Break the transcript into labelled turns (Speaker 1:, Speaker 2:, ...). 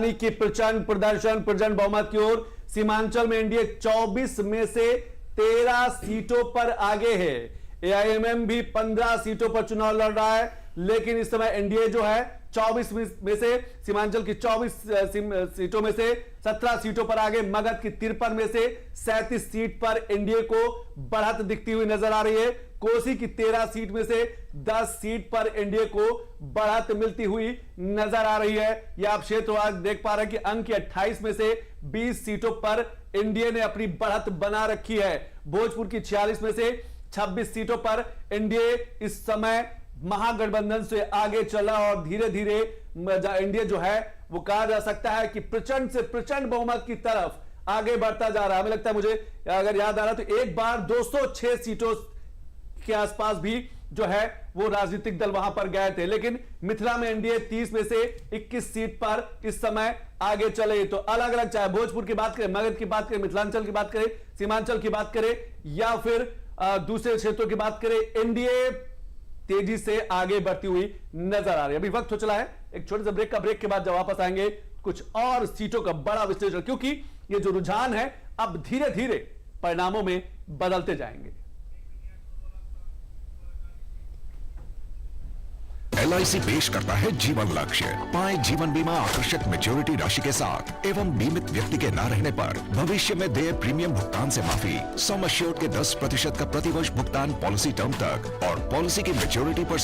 Speaker 1: की प्रचंड बहुमत की ओर। सीमांचल में एनडीए 24 में से 13 सीटों पर आगे है। एआईएमएम भी 15 सीटों पर चुनाव लड़ रहा है, लेकिन इस समय एनडीए जो है 24 में से सीमांचल की 24 सीटों में से 17 सीटों पर आगे। मगध की 53 में से 37 सीट पर एनडीए को बढ़त दिखती हुई नजर आ रही है। कोसी की 13 सीट में से 10 सीट पर एनडीए को बढ़त मिलती हुई नजर आ रही है। यह आप क्षेत्रवार देख पा रहे हैं कि अंक की 28 में से 20 सीटों पर एनडीए ने अपनी बढ़त बना रखी है। भोजपुर की 46 में से 26 सीटों पर एनडीए इस समय महागठबंधन से आगे चला और धीरे धीरे एनडीए जो है वो कहा जा सकता है कि प्रचंड से प्रचंड बहुमत की तरफ आगे बढ़ता जा रहा है। हमें लगता है, मुझे अगर याद आ रहा तो एक बार 206 सीटों के आसपास भी जो है वो राजनीतिक दल वहां पर गए थे, लेकिन मिथिला में एनडीए 30 में से 21 सीट पर इस समय आगे चले। तो अलग अलग, चाहे भोजपुर की बात करें, मगध की बात करें, मिथिलांचल की बात करें, सीमांचल की बात करें या फिर दूसरे क्षेत्रों की बात करें, एनडीए तेजी से आगे बढ़ती हुई नजर आ रही है। अभी वक्त हो चला है एक छोटे से ब्रेक का। ब्रेक के बाद जब वापस आएंगे कुछ और सीटों का बड़ा विश्लेषण, क्योंकि ये जो रुझान है अब धीरे धीरे परिणामों में बदलते जाएंगे।
Speaker 2: LIC पेश करता है जीवन लक्ष्य। पाए जीवन बीमा आकर्षक मैच्योरिटी राशि के साथ एवं बीमित व्यक्ति के न रहने पर भविष्य में देय प्रीमियम भुगतान से माफी, सम एश्योर्ड के 10% का प्रतिवर्ष भुगतान पॉलिसी टर्म तक और पॉलिसी की मैच्योरिटी पर